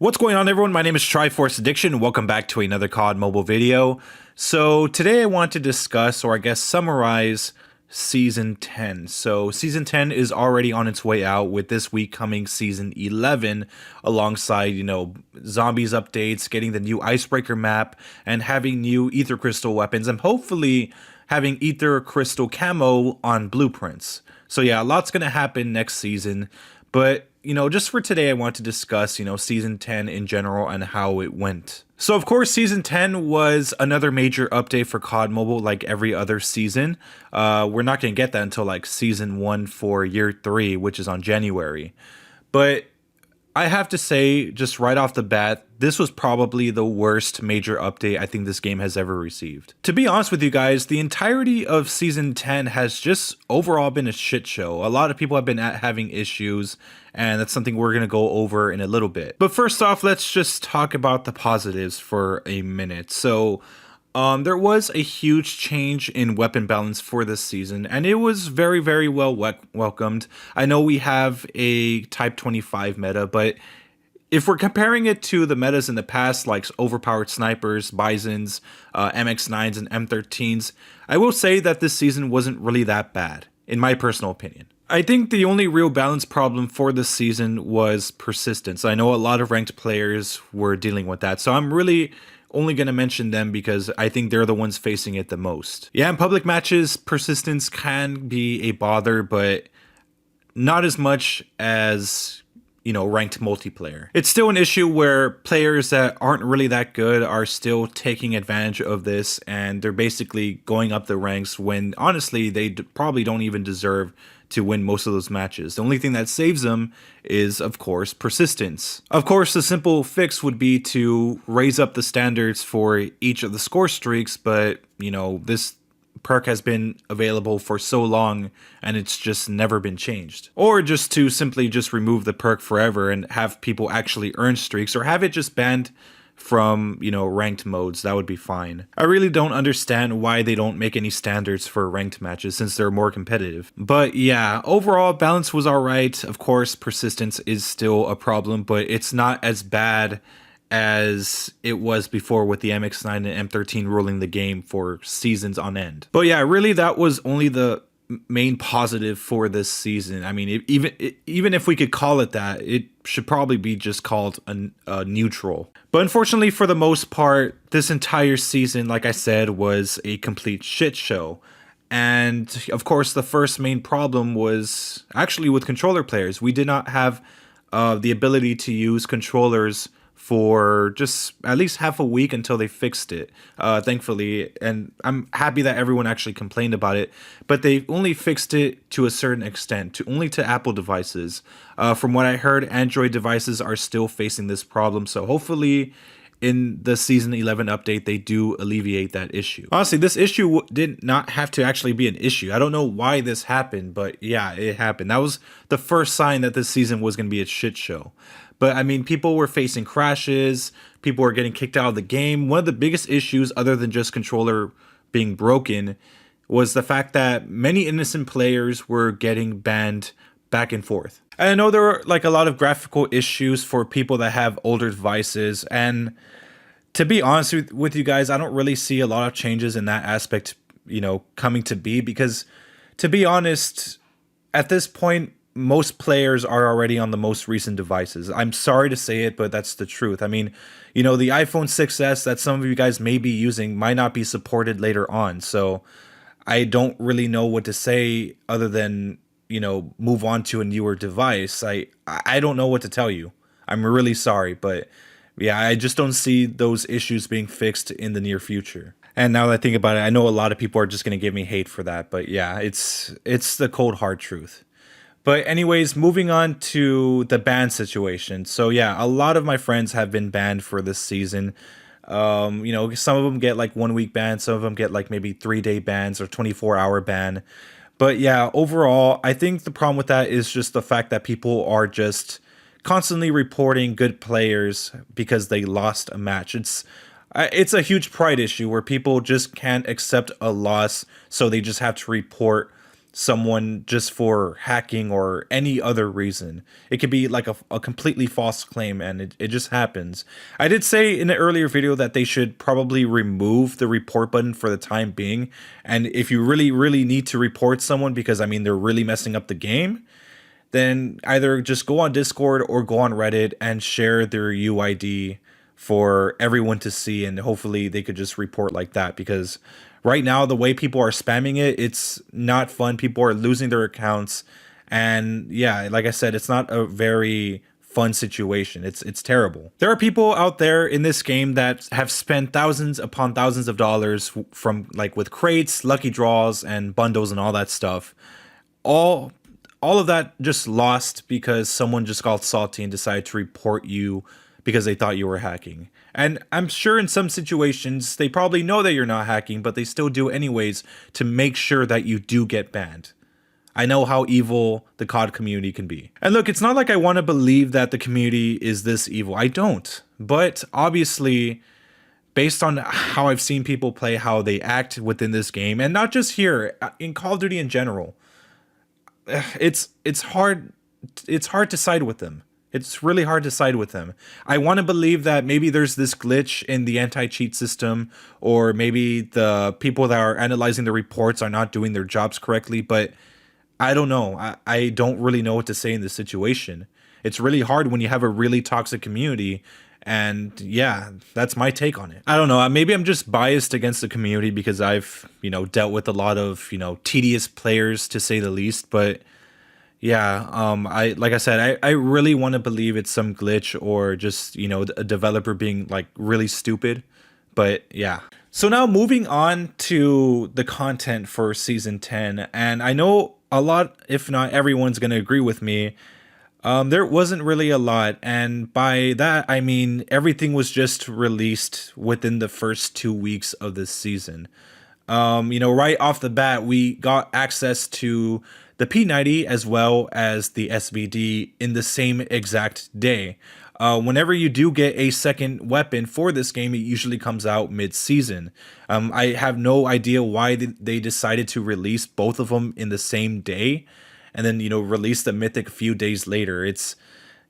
What's going on, everyone? My name is Triforce Addiction. Welcome back to another COD mobile video. So today I want to discuss, or I guess summarize, Season 10. So Season 10 is already on its way out, with this week coming Season 11 alongside, zombies updates, getting the new Icebreaker map, and having new Ether Crystal weapons, and hopefully having Ether Crystal camo on blueprints. So yeah, a lot's going to happen next season, but just for today, I want to discuss, Season 10 in general and how it went. So, of course, Season 10 was another major update for COD Mobile like every other season. We're not going to get that until like Season 1 for Year 3, which is on January. But I have to say, just right off the bat, this was probably the worst major update I think this game has ever received. To be honest with you guys, the entirety of Season 10 has just overall been a shit show. A lot of people have been having issues, and that's something we're going to go over in a little bit. But first off, let's just talk about the positives for a minute. So, there was a huge change in weapon balance for this season, and it was very, very well welcomed. I know we have a Type 25 meta, but if we're comparing it to the metas in the past, like overpowered snipers, bisons, MX9s, and M13s, I will say that this season wasn't really that bad, in my personal opinion. I think the only real balance problem for this season was persistence. I know a lot of ranked players were dealing with that, so I'm really only going to mention them because I think they're the ones facing it the most. Yeah, in public matches, persistence can be a bother, but not as much as, ranked multiplayer. It's still an issue where players that aren't really that good are still taking advantage of this, and they're basically going up the ranks when honestly they probably don't even deserve to win most of those matches. The only thing that saves them is, of course, persistence. Of course, the simple fix would be to raise up the standards for each of the score streaks, but, this perk has been available for so long and it's just never been changed. Or just to simply just remove the perk forever and have people actually earn streaks, or have it just banned from, ranked modes. That would be fine. I really don't understand why they don't make any standards for ranked matches since they're more competitive. But yeah, overall balance was alright. Of course, persistence is still a problem, but it's not as bad as it was before with the MX9 and M13 ruling the game for seasons on end. But yeah, really that was only the main positive for this season. I mean, even if we could call it that, it should probably be just called a neutral. But unfortunately, for the most part, this entire season, like I said, was a complete shit show. And of course, the first main problem was actually with controller players. We did not have the ability to use controllers for just at least half a week until they fixed it, thankfully. And I'm happy that everyone actually complained about it, but they only fixed it to a certain extent, only to Apple devices. From what I heard, Android devices are still facing this problem, so hopefully in the Season 11 update, they do alleviate that issue. Honestly, this issue did not have to actually be an issue. I don't know why this happened, but yeah, it happened. That was the first sign that this season was going to be a shit show. But I mean, people were facing crashes, people were getting kicked out of the game. One of the biggest issues, other than just controller being broken, was the fact that many innocent players were getting banned back and forth. And I know there are like a lot of graphical issues for people that have older devices, and to be honest with you guys, I don't really see a lot of changes in that aspect, coming to be, because to be honest, at this point, most players are already on the most recent devices. I'm sorry to say it, but that's the truth. I mean, the iPhone 6s that some of you guys may be using might not be supported later on. So I don't really know what to say other than, move on to a newer device. I don't know what to tell you. I'm really sorry, but yeah, I just don't see those issues being fixed in the near future. And now that I think about it, I know a lot of people are just going to give me hate for that, but yeah, it's the cold hard truth. But anyways, moving on to the ban situation. So yeah, a lot of my friends have been banned for this season. Some of them get like 1 week ban, some of them get like maybe 3-day bans or 24-hour ban. But yeah, overall, I think the problem with that is just the fact that people are just constantly reporting good players because they lost a match. It's a huge pride issue where people just can't accept a loss, so they just have to report someone just for hacking or any other reason. It could be like a completely false claim, and it just happens. I did say in an earlier video that they should probably remove the report button for the time being. And if you really, really need to report someone because, I mean, they're really messing up the game, then either just go on Discord or go on Reddit and share their UID for everyone to see, and hopefully they could just report like that, because right now the way people are spamming it, it's not fun. People are losing their accounts, and yeah, like I said, it's not a very fun situation. It's terrible. There are people out there in this game that have spent thousands upon thousands of dollars from, like, with crates, lucky draws, and bundles and all that stuff. All of that just lost because someone just got salty and decided to report you because they thought you were hacking. And I'm sure in some situations they probably know that you're not hacking, but they still do anyways to make sure that you do get banned. I know how evil the COD community can be. And look, it's not like I want to believe that the community is this evil. I don't. But obviously, based on how I've seen people play, how they act within this game, and not just here, in Call of Duty in general, it's hard to side with them. It's really hard to side with them. I want to believe that maybe there's this glitch in the anti-cheat system, or maybe the people that are analyzing the reports are not doing their jobs correctly, but I don't know. I don't really know what to say in this situation. It's really hard when you have a really toxic community, and yeah, that's my take on it. I don't know. Maybe I'm just biased against the community because I've, dealt with a lot of, tedious players, to say the least. But yeah, like I said, I really want to believe it's some glitch or just, a developer being like really stupid. But yeah. So now moving on to the content for season 10, and I know a lot, if not everyone's going to agree with me. There wasn't really a lot, and by that I mean everything was just released within the first 2 weeks of this season. Right off the bat, we got access to the P90 as well as the SVD in the same exact day. Whenever you do get a second weapon for this game, it usually comes out mid-season. I have no idea why they decided to release both of them in the same day, and then, release the mythic a few days later.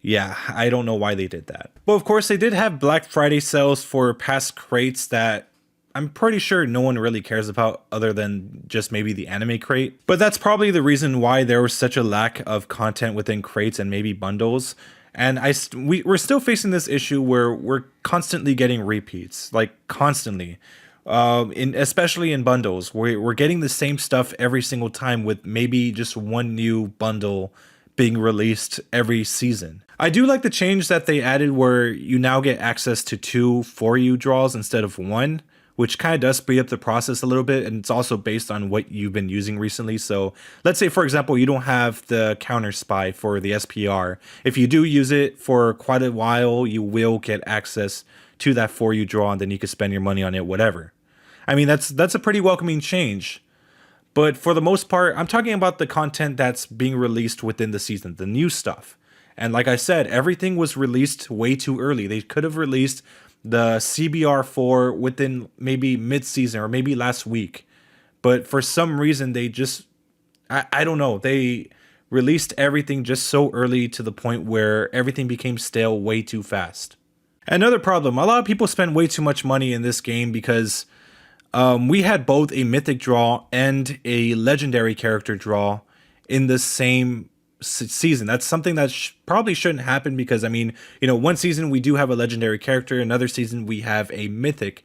I don't know why they did that. But of course, they did have Black Friday sales for past crates that I'm pretty sure no one really cares about other than just maybe the anime crate. But that's probably the reason why there was such a lack of content within crates and maybe bundles. And we're still facing this issue where we're constantly getting repeats, like constantly. Especially in bundles, we're getting the same stuff every single time, with maybe just one new bundle being released every season. I do like the change that they added where you now get access to 2 for you draws instead of 1, which kind of does speed up the process a little bit, and it's also based on what you've been using recently. So let's say, for example, you don't have the counter spy for the SPR. If you do use it for quite a while, you will get access to that for you draw, and then you can spend your money on it, whatever. I mean, that's a pretty welcoming change. But for the most part, I'm talking about the content that's being released within the season, the new stuff. And like I said, everything was released way too early. They could have released the CBR4 within maybe mid-season or maybe last week. But for some reason, they just, I don't know, they released everything just so early to the point where everything became stale way too fast. Another problem, a lot of people spend way too much money in this game because we had both a mythic draw and a legendary character draw in the same season. That's something that probably shouldn't happen because, I mean, one season we do have a legendary character, another season we have a mythic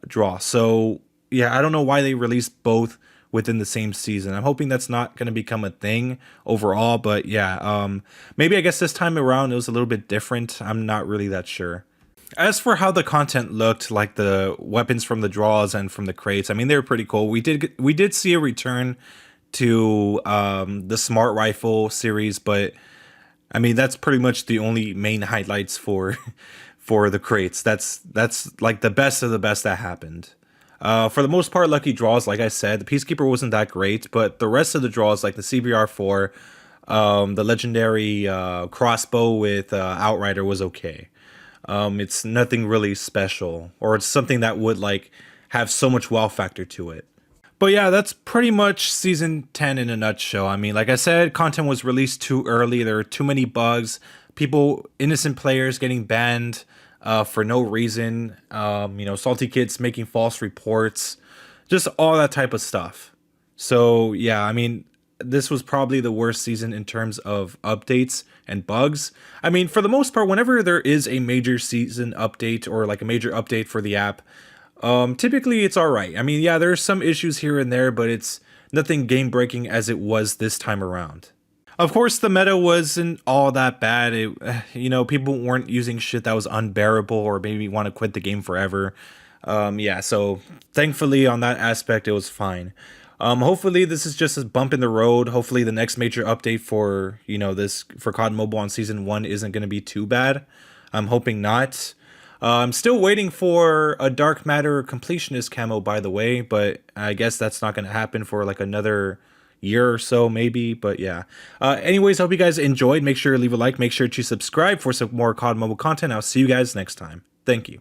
draw. So yeah, I don't know why they released both within the same season. I'm hoping that's not going to become a thing overall, but yeah, maybe I guess this time around it was a little bit different. I'm not really that sure. As for how the content looked, like the weapons from the draws and from the crates, I mean, they were pretty cool. We did see a return to the smart rifle series, but I mean, that's pretty much the only main highlights for the crates. That's like the best of the best that happened. For the most part, lucky draws, like I said, the Peacekeeper wasn't that great, but the rest of the draws, like the CBR4, the legendary crossbow with Outrider was okay. It's nothing really special, or it's something that would like have so much wow factor to it. But yeah, that's pretty much season 10 in a nutshell. I mean, like I said, content was released too early. There are too many bugs. People, innocent players getting banned for no reason. Salty kids making false reports. Just all that type of stuff. So yeah, I mean, this was probably the worst season in terms of updates and bugs. I mean, for the most part, whenever there is a major season update or like a major update for the app, typically it's all right. I mean, yeah, there's some issues here and there, but it's nothing game breaking as it was this time around. Of course, the meta wasn't all that bad. People weren't using shit that was unbearable or maybe want to quit the game forever. Yeah, so thankfully on that aspect, it was fine. Hopefully this is just a bump in the road. Hopefully the next major update for, this for COD Mobile on season 1 isn't going to be too bad. I'm hoping not. I'm still waiting for a Dark Matter completionist camo, by the way, but I guess that's not going to happen for like another year or so, maybe. But yeah. Anyways, hope you guys enjoyed. Make sure to leave a like. Make sure to subscribe for some more COD Mobile content. I'll see you guys next time. Thank you.